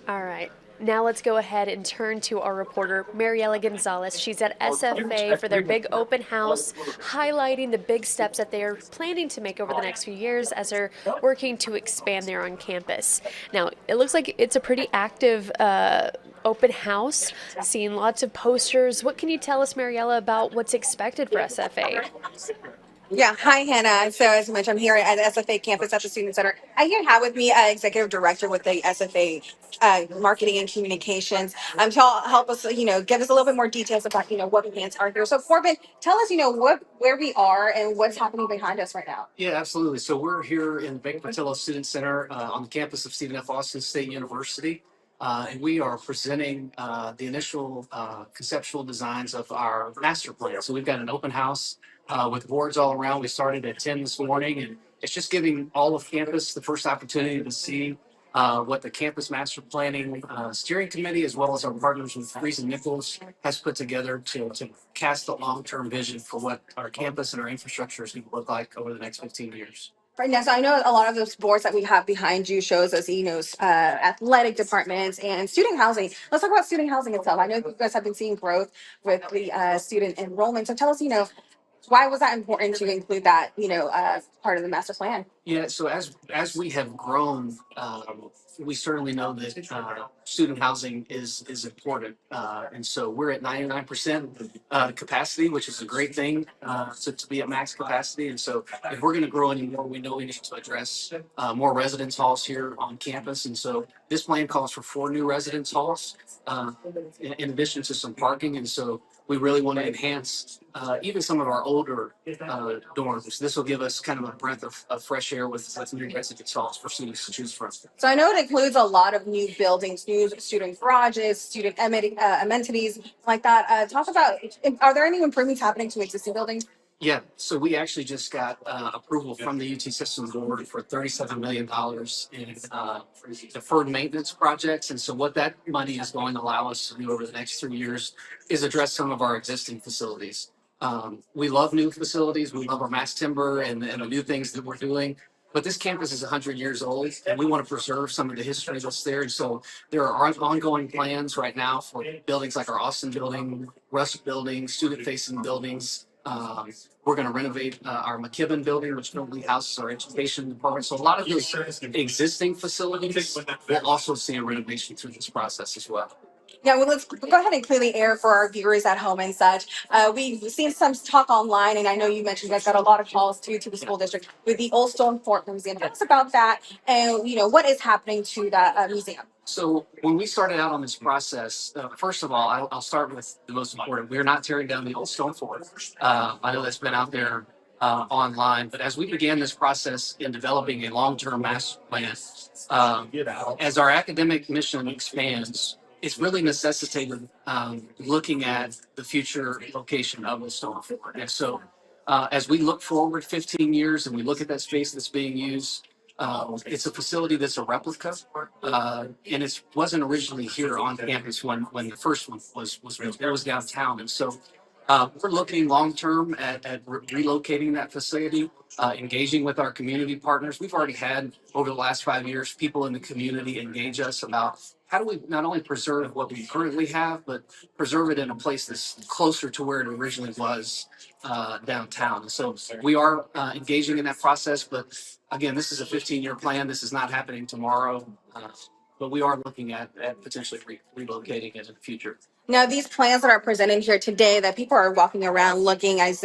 All right. Now let's go ahead and turn to our reporter, Mariela Gonzalez. She's at SFA for their big open house, highlighting the big steps that they are planning to make over the next few years as they're working to expand there on campus. Now, it looks like it's a pretty active open house, seeing lots of posters. What can you tell us, Mariela, about what's expected for SFA? Yeah, hi Hannah. So as I mentioned, I'm here at the SFA campus at the Student Center. I here have with me Executive Director with the SFA Marketing and Communications to help us, give us a little bit more details about, what plans are here. So Corbin, tell us, where we are and what's happening behind us right now. Yeah, absolutely. So we're here in Bank Portillo Student Center on the campus of Stephen F. Austin State University. And we are presenting the initial conceptual designs of our master plan. So we've got an open house with boards all around. We started at 10 this morning, and it's just giving all of campus the first opportunity to see what the campus master planning steering committee, as well as our partners with Reese and Nichols, has put together to cast a long-term vision for what our campus and our infrastructure is going to look like over the next 15 years. Right now, so I know a lot of those boards that we have behind you shows us, athletic departments and student housing. Let's talk about student housing itself. I know you guys have been seeing growth with the student enrollment. So tell us, why was that important to include that, part of the master plan? Yeah, so as we have grown, we certainly know that student housing is important, and so we're at 99% capacity, which is a great thing to be at max capacity. And so, if we're going to grow anymore, we know we need to address more residence halls here on campus. And so, this plan calls for 4 new residence halls, in addition to some parking. And so, we really want to enhance even some of our older dorms. This will give us kind of a breath of fresh air with new residence halls for students to choose from. So I know it includes a lot of new buildings, new student garages, student amenities like that. Talk about, are there any improvements happening to existing buildings? Yeah, so we actually just got approval from the UT System Board for $37 million in deferred maintenance projects. And so what that money is going to allow us to do over the next 3 years is address some of our existing facilities. We love new facilities. We love our mass timber and the new things that we're doing. But this campus is 100 years old, and we want to preserve some of the history that's there. And so there are ongoing plans right now for buildings like our Austin building, Russ building, student-facing buildings. We're going to renovate our McKibben building, which currently houses our education department. So a lot of those existing facilities will also see a renovation through this process as well. Yeah, well, let's go ahead and clear the air for our viewers at home and such. We've seen some talk online, and I know you mentioned you guys got a lot of calls too to the school district with the Old Stone Fort Museum. Tell us about that, and what is happening to that museum. So when we started out on this process, first of all, I'll start with the most important. We're not tearing down the old stone fort. I know that's been out there online, but as we began this process in developing a long-term master plan, as our academic mission expands, it's really necessitated looking at the future location of the stone fort. And so as we look forward 15 years and we look at that space that's being used, it's a facility that's a replica, and it wasn't originally here on campus when the first one was built. It was downtown, and so we're looking long term at relocating that facility, engaging with our community partners. We've already had over the last 5 years people in the community engage us about how do we not only preserve what we currently have, but preserve it in a place that's closer to where it originally was downtown. And so we are engaging in that process, but again, this is a 15-year plan. This is not happening tomorrow, but we are looking at potentially relocating it in the future. Now, these plans that are presented here today that people are walking around looking as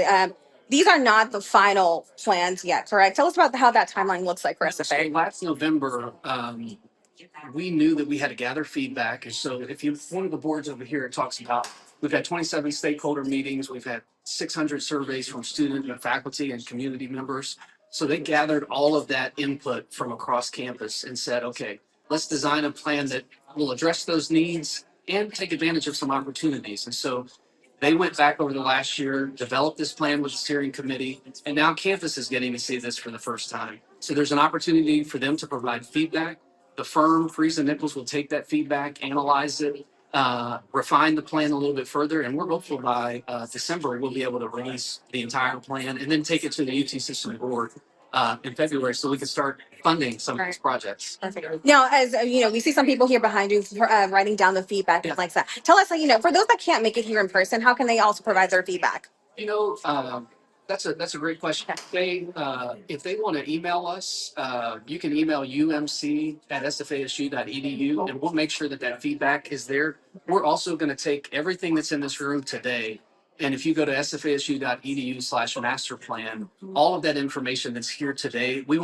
these are not the final plans yet, correct? Tell us about how that timeline looks like for So SFA. last November, we knew that we had to gather feedback. And so if you, one of the boards over here, it talks about, we've had 27 stakeholder meetings. We've had 600 surveys from student and faculty and community members. So they gathered all of that input from across campus and said, okay, let's design a plan that will address those needs and take advantage of some opportunities. And so they went back over the last year, developed this plan with the steering committee, and now campus is getting to see this for the first time. So there's an opportunity for them to provide feedback. The firm, Freeze and Nichols, will take that feedback, analyze it, refine the plan a little bit further, and we're hopeful by December we'll be able to release the entire plan and then take it to the UT System Board in February, so we can start funding some of these projects. Perfect. Now, as we see some people here behind you writing down the feedback and Yeah. like that. Tell us, for those that can't make it here in person, how can they also provide their feedback? That's a great question. If they want to email us, you can email umc@sfasu.edu, and we'll make sure that feedback is there. We're also going to take everything that's in this room today, and if you go to sfasu.edu/master plan, all of that information that's here today, we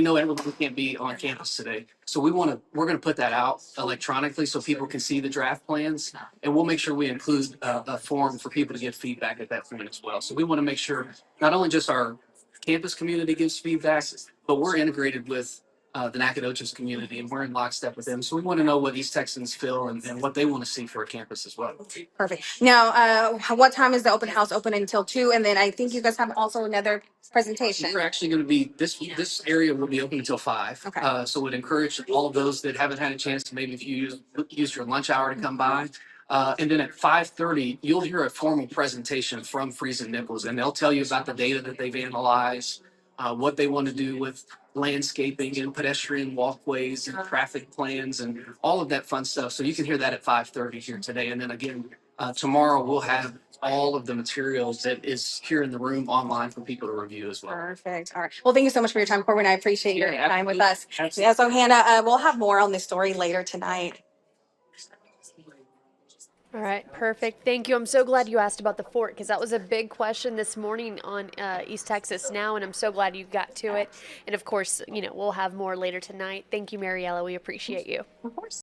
know everyone can't be on campus today, so we're going to put that out electronically so people can see the draft plans, and we'll make sure we include a form for people to give feedback at that point as well. So we want to make sure not only just our campus community gives feedback, but we're integrated with the Nacogdoches community, and we're in lockstep with them. So we want to know what East Texans feel and what they want to see for a campus as well. Perfect. Now, what time is the open house open until 2? And then I think you guys have also another presentation. We're actually going to be this area will be open until 5. Okay. So would encourage all of those that haven't had a chance to maybe if you use your lunch hour to come by. And then at 5:30, you'll hear a formal presentation from Friesen Nichols, and they'll tell you about the data that they've analyzed, what they want to do with landscaping and pedestrian walkways and traffic plans and all of that fun stuff. So you can hear that at 5:30 here today. And then again, tomorrow we'll have all of the materials that is here in the room online for people to review as well. Perfect. All right. Well, thank you so much for your time, Corbin. I appreciate your Yeah, time with us. absolutely. Yeah. So, Hannah, we'll have more on this story later tonight. All right, perfect. Thank you. I'm so glad you asked about the fort because that was a big question this morning on East Texas Now, and I'm so glad you got to it. And of course, we'll have more later tonight. Thank you, Mariella. We appreciate you. Of course.